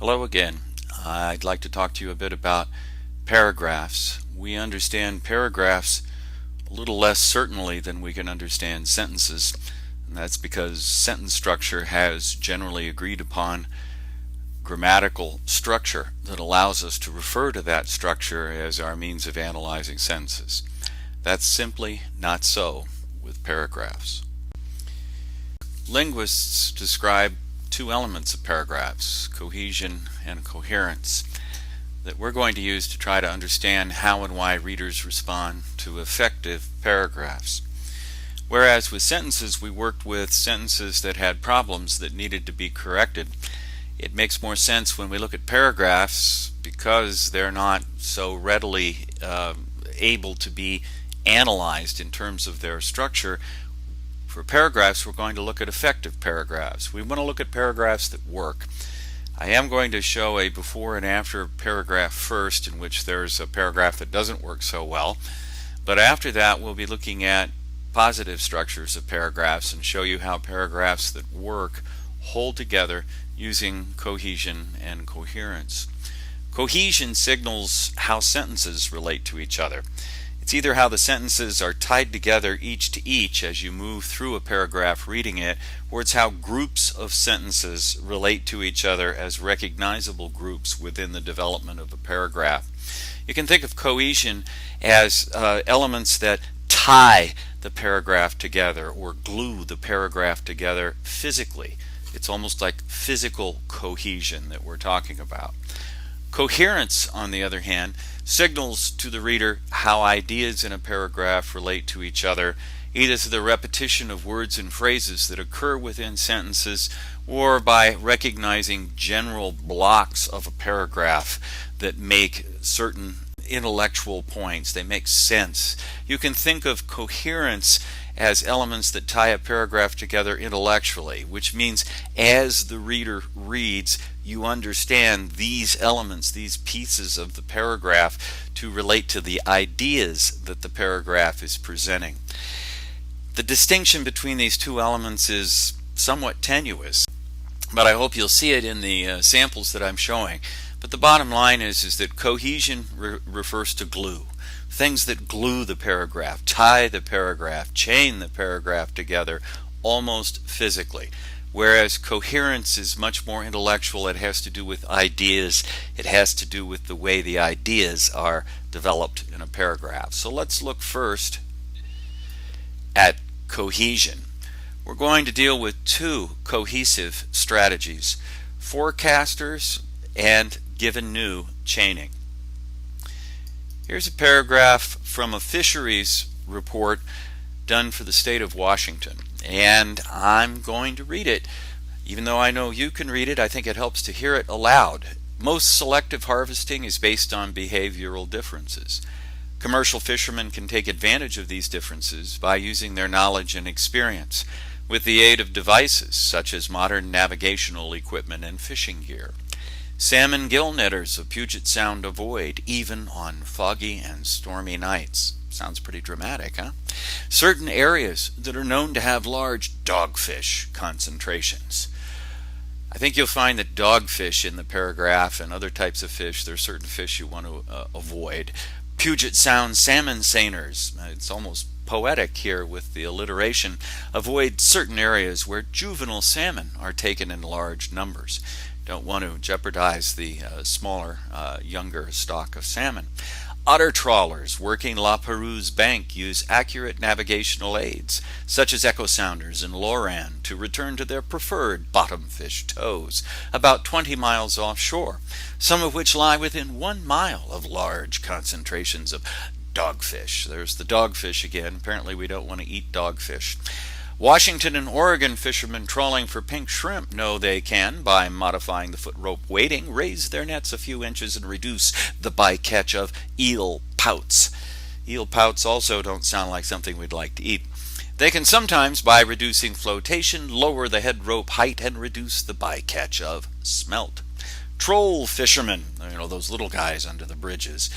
Hello again. I'd like to talk to you a bit about paragraphs. We understand paragraphs a little less certainly than we can understand sentences, and that's because sentence structure has generally agreed upon grammatical structure that allows us to refer to that structure as our means of analyzing sentences. That's simply not so with paragraphs. Linguists describe two elements of paragraphs, cohesion and coherence, that we're going to use to try to understand how and why readers respond to effective paragraphs. Whereas with sentences we worked with sentences that had problems that needed to be corrected, it makes more sense when we look at paragraphs because they're not so readily able to be analyzed in terms of their structure. For paragraphs, we're going to look at effective paragraphs. We want to look at paragraphs that work. I am going to show a before and after paragraph first, in which there's a paragraph that doesn't work so well. But after that, we'll be looking at positive structures of paragraphs and show you how paragraphs that work hold together using cohesion and coherence. Cohesion signals how sentences relate to each other. It's either how the sentences are tied together each to each as you move through a paragraph reading it, or it's how groups of sentences relate to each other as recognizable groups within the development of a paragraph. You can think of cohesion as elements that tie the paragraph together or glue the paragraph together physically. It's almost like physical cohesion that we're talking about. Coherence, on the other hand, signals to the reader how ideas in a paragraph relate to each other, either through the repetition of words and phrases that occur within sentences or by recognizing general blocks of a paragraph that make certain intellectual points. They make sense. You can think of coherence as elements that tie a paragraph together intellectually, which means as the reader reads, you understand these elements, these pieces of the paragraph to relate to the ideas that the paragraph is presenting. The distinction between these two elements is somewhat tenuous, but I hope you'll see it in the samples that I'm showing. But the bottom line is that cohesion refers to glue. Things that glue the paragraph, tie the paragraph, chain the paragraph together almost physically. Whereas coherence is much more intellectual. It has to do with ideas. It has to do with the way the ideas are developed in a paragraph. So let's look first at cohesion. We're going to deal with two cohesive strategies: forecasters and given new chaining. Here's a paragraph from a fisheries report done for the state of Washington, and I'm going to read it. Even though I know you can read it, I think it helps to hear it aloud. Most selective harvesting is based on behavioral differences. Commercial fishermen can take advantage of these differences by using their knowledge and experience with the aid of devices such as modern navigational equipment and fishing gear. Salmon gill netters of Puget Sound avoid even on foggy and stormy nights. Sounds pretty dramatic, huh? Certain areas that are known to have large dogfish concentrations. I think you'll find that dogfish in the paragraph and other types of fish, there are certain fish you want to avoid. Puget Sound salmon seiners, it's almost poetic here with the alliteration, avoid certain areas where juvenile salmon are taken in large numbers. Don't want to jeopardize the smaller, younger stock of salmon. Otter trawlers working La Perouse Bank use accurate navigational aids, such as echo sounders and Loran, to return to their preferred bottomfish tows, about 20 miles offshore, some of which lie within 1 mile of large concentrations of dogfish. There's the dogfish again. Apparently we don't want to eat dogfish. Washington and Oregon fishermen trawling for pink shrimp know they can, by modifying the foot rope weighting, raise their nets a few inches and reduce the bycatch of eel pouts. Eel pouts also don't sound like something we'd like to eat. They can sometimes, by reducing flotation, lower the head rope height and reduce the bycatch of smelt. Troll fishermen, those little guys under the bridges,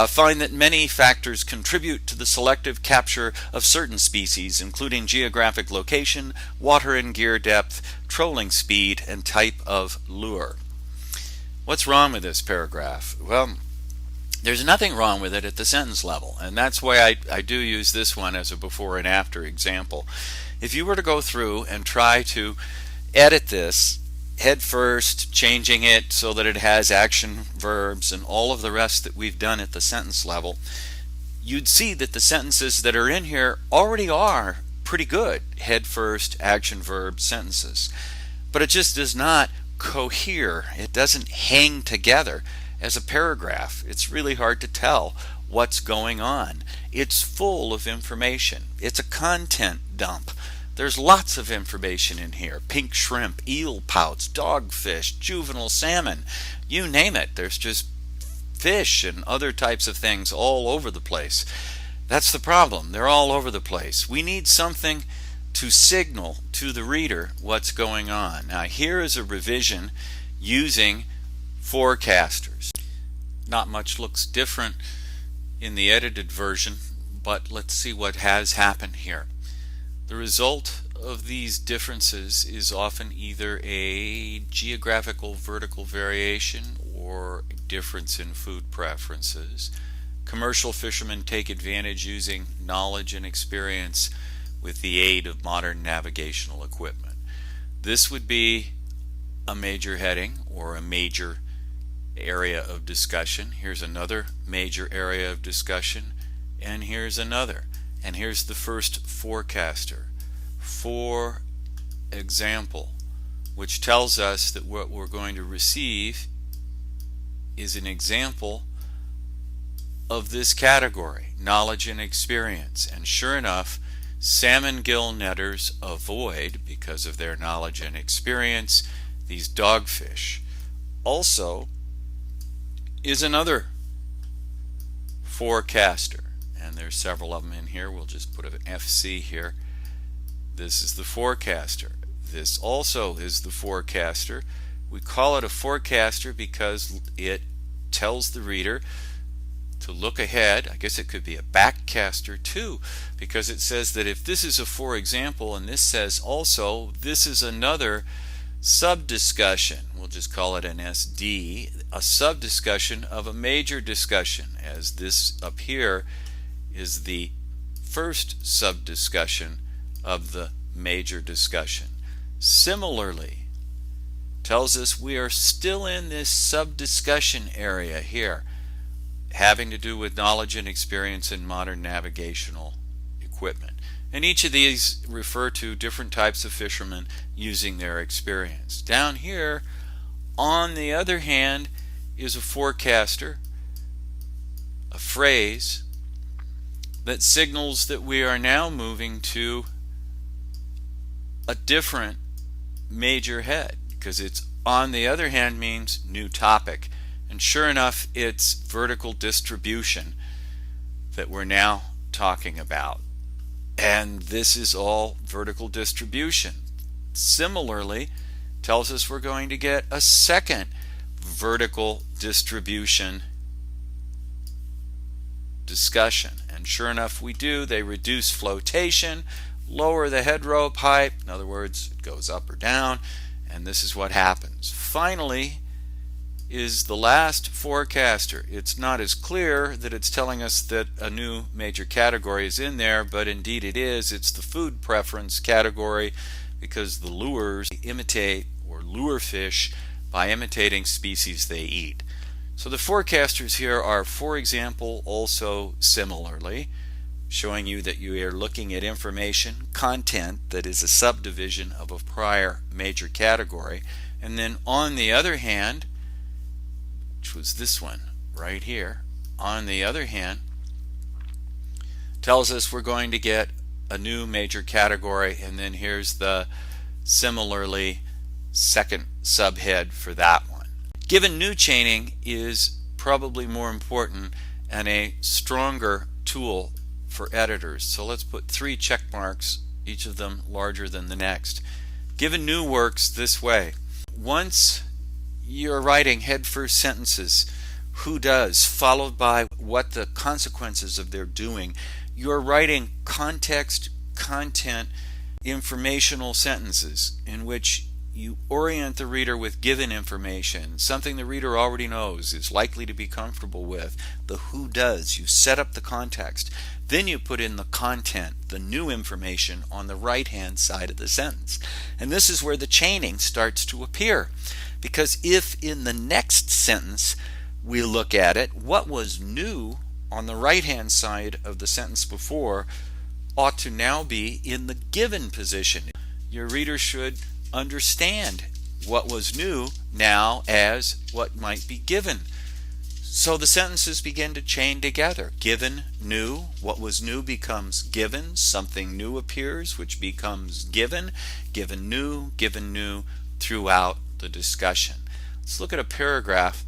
find that many factors contribute to the selective capture of certain species, including geographic location, water and gear depth, trolling speed, and type of lure. What's wrong with this paragraph? Well, there's nothing wrong with it at the sentence level, and that's why I do use this one as a before and after example. If you were to go through and try to edit this head first, changing it so that it has action verbs and all of the rest that we've done at the sentence level, you'd see that the sentences that are in here already are pretty good head first, action verb sentences. But it just does not cohere. It doesn't hang together as a paragraph. It's really hard to tell what's going on. It's full of information. It's a content dump. There's lots of information in here. Pink shrimp, eel pouts, dogfish, juvenile salmon, you name it. There's just fish and other types of things all over the place. That's the problem. They're all over the place. We need something to signal to the reader what's going on. Now here is a revision using forecasters. Not much looks different in the edited version, but let's see what has happened here. The result of these differences is often either a geographical vertical variation or a difference in food preferences. Commercial fishermen take advantage using knowledge and experience with the aid of modern navigational equipment. This would be a major heading or a major area of discussion. Here's another major area of discussion, and here's another. And here's the first forecaster. For example, which tells us that what we're going to receive is an example of this category, knowledge and experience. And sure enough, salmon gill netters avoid, because of their knowledge and experience, these dogfish. Also is another forecaster, and there's several of them in here. We'll just put an FC here. This is the forecaster. This also is the forecaster. We call it a forecaster because it tells the reader to look ahead. I guess it could be a backcaster too, because it says that if this is a for example and this says also, this is another sub-discussion. We'll just call it an SD, a sub-discussion of a major discussion, as this up here is the first sub-discussion of the major discussion. Similarly, tells us we are still in this sub-discussion area here, having to do with knowledge and experience in modern navigational equipment. And each of these refer to different types of fishermen using their experience. Down here, on the other hand, is a forecaster, a phrase that signals that we are now moving to a different major head, because it's on the other hand means new topic. And sure enough, it's vertical distribution that we're now talking about. And this is all vertical distribution. Similarly, tells us we're going to get a second vertical distribution discussion. And sure enough, we do. They reduce flotation, lower the head rope height. In other words, it goes up or down. And this is what happens. Finally, is the last forecaster. It's not as clear that it's telling us that a new major category is in there, but indeed it is. It's the food preference category, because the lures imitate or lure fish by imitating species they eat. So the forecasters here are, for example, also similarly, showing you that you are looking at information, content that is a subdivision of a prior major category. And then on the other hand, which was this one right here, on the other hand, tells us we're going to get a new major category, and then here's the similarly second subhead for that one. Given new chaining is probably more important and a stronger tool for editors. So let's put 3 check marks, each of them larger than the next. Given new works this way. Once you're writing head first sentences, who does, followed by what the consequences of their doing, you're writing context, content, informational sentences in which you orient the reader with given information, something the reader already knows, is likely to be comfortable with. The who does, you set up the context. Then you put in the content, the new information, on the right-hand side of the sentence. And this is where the chaining starts to appear. Because if in the next sentence we look at it, what was new on the right-hand side of the sentence before ought to now be in the given position. Your reader should understand what was new now as what might be given. So the sentences begin to chain together. Given, new, what was new becomes given, something new appears which becomes given, given new throughout the discussion. Let's look at a paragraph.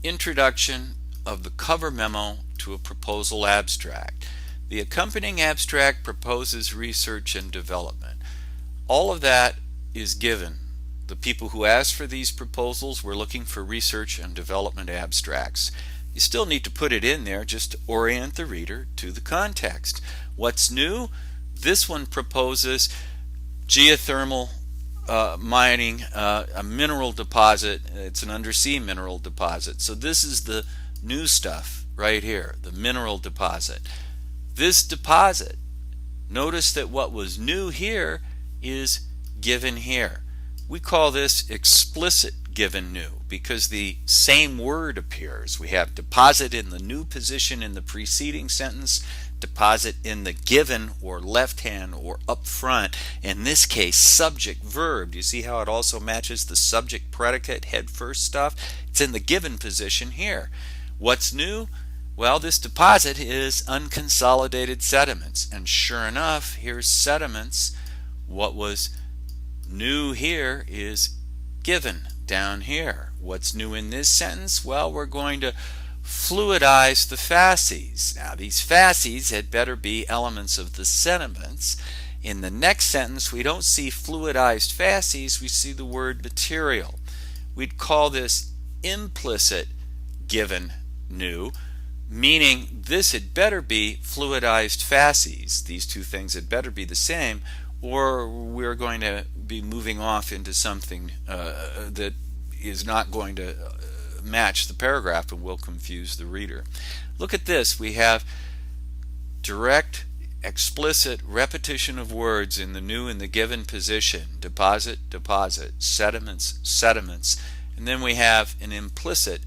Introduction of the cover memo to a proposal abstract. The accompanying abstract proposes research and development. All of that is given. The people who asked for these proposals were looking for research and development abstracts. You still need to put it in there just to orient the reader to the context. What's new? This one proposes geothermal mining, a mineral deposit. It's an undersea mineral deposit. So this is the new stuff right here, the mineral deposit. This deposit, notice that what was new here is given here. We call this explicit given new because the same word appears. We have deposit in the new position in the preceding sentence, deposit in the given or left hand or up front. In this case, subject verb. Do you see how it also matches the subject predicate head first stuff? It's in the given position here. What's new? Well, this deposit is unconsolidated sediments, and sure enough, here's sediments. What was new here is given down here. What's new in this sentence? Well, we're going to fluidize the facies. Now, these facies had better be elements of the sediments. In the next sentence, we don't see fluidized facies, we see the word material. We'd call this implicit given new, meaning this had better be fluidized facies. These two things had better be the same, or we're going to be moving off into something that is not going to match the paragraph and will confuse the reader. Look at this. We have direct, explicit repetition of words in the new and the given position. Deposit, deposit, sediments, sediments. And then we have an implicit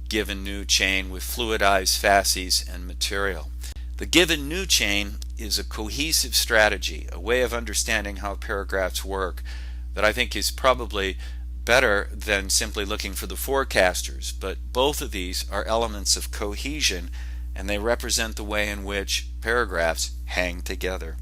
given new chain with fluidized facies and material. The given new chain is a cohesive strategy, a way of understanding how paragraphs work that I think is probably better than simply looking for the forecasters, but both of these are elements of cohesion and they represent the way in which paragraphs hang together.